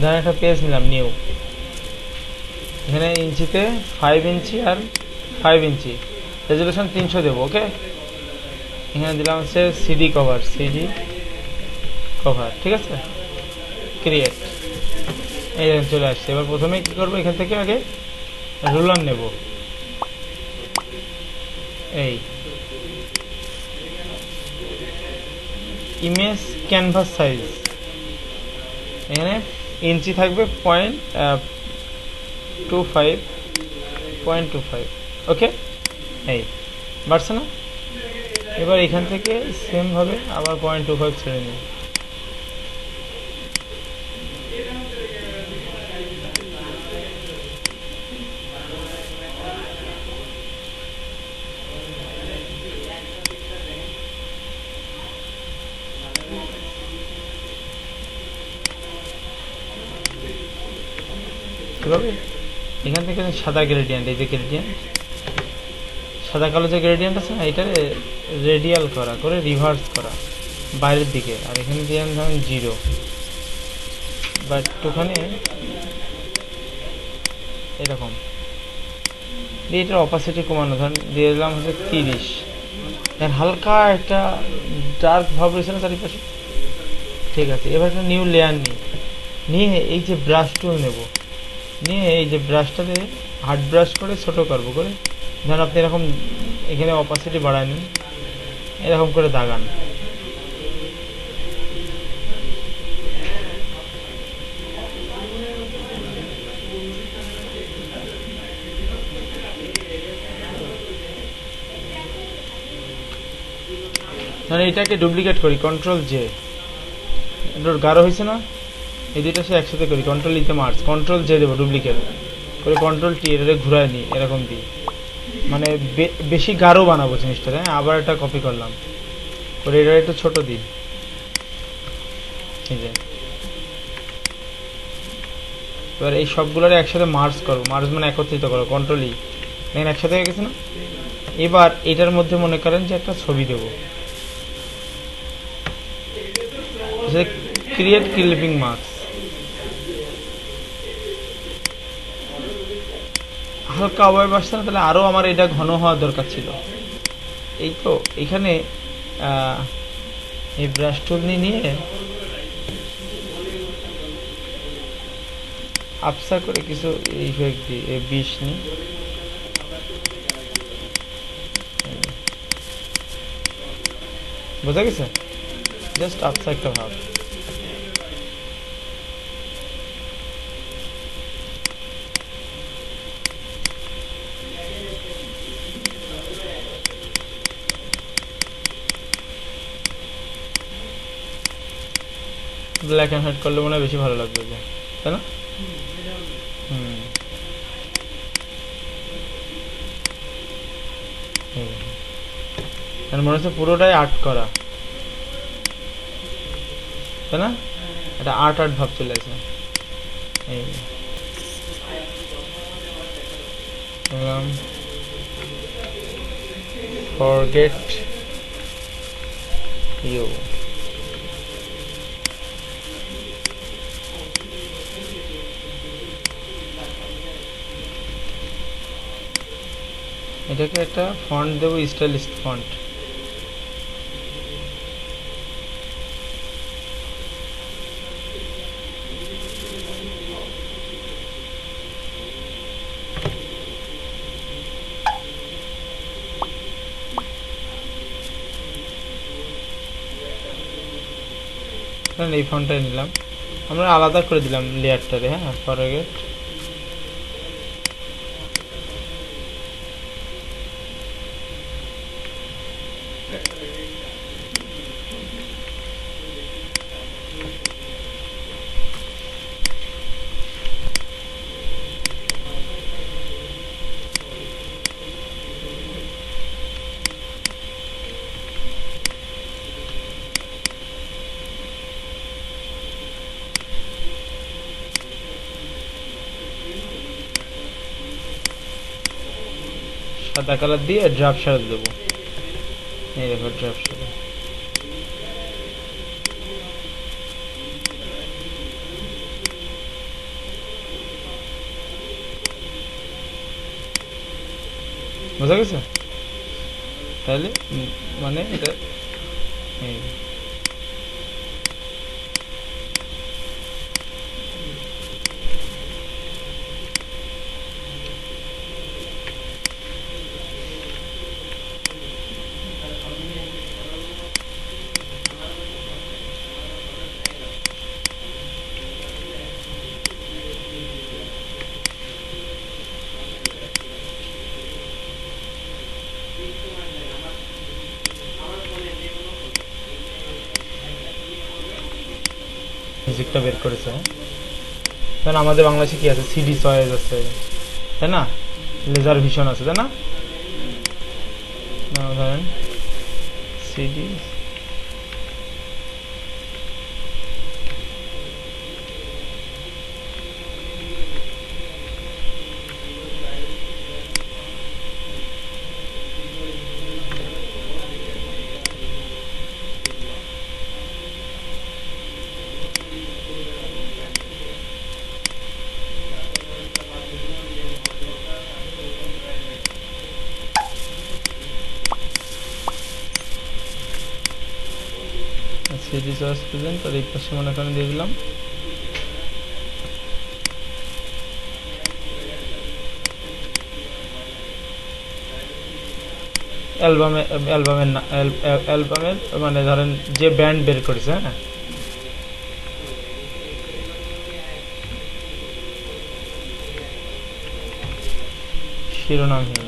ধরেন একটা পেজ নিলাম নিউ, এখানে ইঞ্চিতে 5 ইঞ্চি আর 5 ইঞ্চি, রেজলিউশন 300 দেবো। ওকে, এখানে দিলাম হচ্ছে সিডি কভার, ঠিক আছে, ক্রিয়েট, এই চলে আসছে। এবার প্রথমে কি করবো, এখান থেকে আগে রুলার নেব, এই ইমেজ ক্যানভাস সাইজ, এখানে ইঞ্চি থাকবে 0.25, ওকে, এই বাড়ছে না। এবার এখান থেকে সেম ভাবে আবার 0.25 ছেড়ে নিই। এভাবে এখান থেকে সাদা গ্রেডিয়েন্ট, এই যে গ্রেডিয়েন্ট, সাদা কালো যে গ্রেডিয়েন্ট আছে না, এটা রেডিয়াল করা করে রিভার্স করা বাইরের দিকে, আর এখানে দিয়ে ধরেন 0, বা একটুখানি এরকম দিয়ে এটার অপাসিটি কমানো, ধরেন দিয়ে দিলাম হচ্ছে 30, হালকা একটা ডার্ক ভাব রয়েছে না চারিপাশে। ঠিক আছে, এবার একটা নিউ লেয়ার নিয়ে এই যে ব্রাশ টুল নেব, নিয়ে এই যে ব্রাশটাতে হার্ড ব্রাশ করে ছোট করবো করে, ধরেন আপনি এরকম এখানে অপাসিটি বাড়ায় নিন, এরকম করে দাগান। ধরেন এটাকে ডুপ্লিকেট করি, কন্ট্রোল জে, গাঢ় হয়েছে না, এই দুইটা সে একসাথে করি, কন্ট্রোল ইতে মার্চ, কন্ট্রোল জে দেবো ডুপ্লিকেট করে, কন্ট্রোল টি এটা ঘুরায় নিই এরকম দিই, মানে বেশি গাঢ় বানাবো জিনিসটা। হ্যাঁ, আবার এটা কপি করলাম করে এটা একটু ছোট দিই, এই যে। এবার এই সবগুলোর একসাথে মার্জ করবো, মার্জ মানে একত্রিত করো, কন্ট্রোল ই, দেখেন একসাথে হয়ে গেছে না। এবার এটার মধ্যে মনে করেন যে একটা ছবি দেবো, ক্রিয়েট ক্লিপিং মার্কস, হালকা অবয়ব আসছে না, তাহলে আরও আমার এটা ঘন হওয়ার দরকার ছিল। এই তো এখানে এই ব্রাশ টুল নিয়ে আপসা করে কিছু ইফেক্ট দিই, এই 20 নিই, বোঝা গেছে, জাস্ট আপসা একটা ভাব। ব্ল্যাক অ্যান্ড হোয়াইট করলে মনে হয় বেশি ভালো লাগবে, তাই না? মনে হচ্ছে পুরোটাই আর্ট করা, তাই না? এটা আর্ট ভাব চলে আসে। এই ফরগেট ইউ, এটাকে একটা ফন্ট দেবো, স্টাইলিস্ট ফন্ট। এই ফন্টটাই নিলাম, আমরা আলাদা করে দিলাম লেয়ারটারে। হ্যাঁ, ফরগেট সাদা কালার দিয়ে ড্রাফট শ্যাডো দেবো, এই দেখো ড্রাফট শ্যাডো। বোঝা গেছে? তাহলে মানে এটা এই মিউজিকটা বের করেছে। কারণ আমাদের বাংলাদেশে কি আছে, সিডি চয়েস আছে, তাই না? লেজার ভিশন আছে, তাই না? ধরেন সিডি সিডি চয়েস প্রেজেন্ট, আর এই পাশে মনে করেন দিয়ে দিলাম অ্যালবামের মানে ধরেন যে ব্যান্ড বের করেছে, হ্যাঁ, শিরোনামহীন।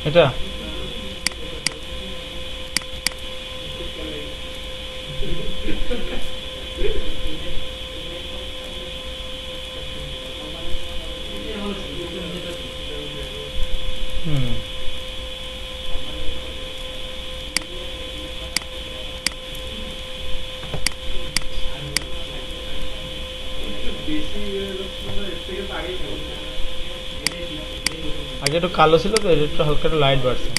এটা হুম আগে একটু কালো ছিল তো, এটা একটু হালকা একটু লাইট বাড়ছে।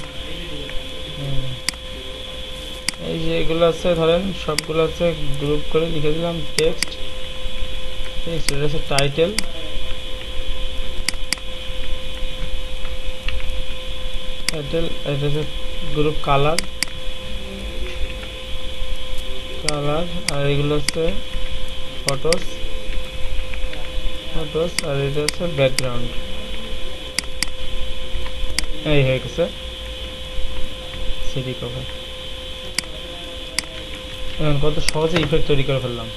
এই যে এগুলো আছে ধরেন সবগুলো আছে, গ্রুপ করে লিখে দিলাম টেক্সট, এটা হচ্ছে টাইটেল, টাইটেল, এটা হচ্ছে গ্রুপ কালার, কালার, আর এগুলো হচ্ছে ফটোস, ফটোস, আর এটা হচ্ছে ব্যাকগ্রাউন্ড। এই হয়ে গেছে সিডি কভার এখন কত সহজে ইফেক্ট তৈরি করে ফেললাম।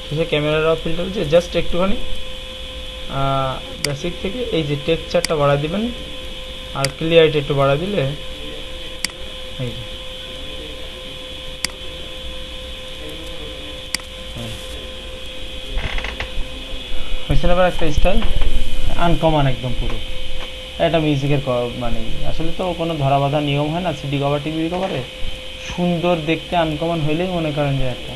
শেষে ক্যামেরা র ফিল্টার যে জাস্ট একটুখানি বেসিক থেকে এই যে টেক্সচারটা বাড়া দিবেন আর ক্লিয়ারিটি একটু বাড়া দিলে এই যে হয়েছে না একটা স্টাইল আনকমন একদম পুরো। এটা মিউজিকের মানে আসলে তো কোনো ধরা বাঁধা নিয়ম হয় না সিডি কভার টিভি কভারে, সুন্দর দেখতে আনকমন হইলেই মনে করেন যে একটা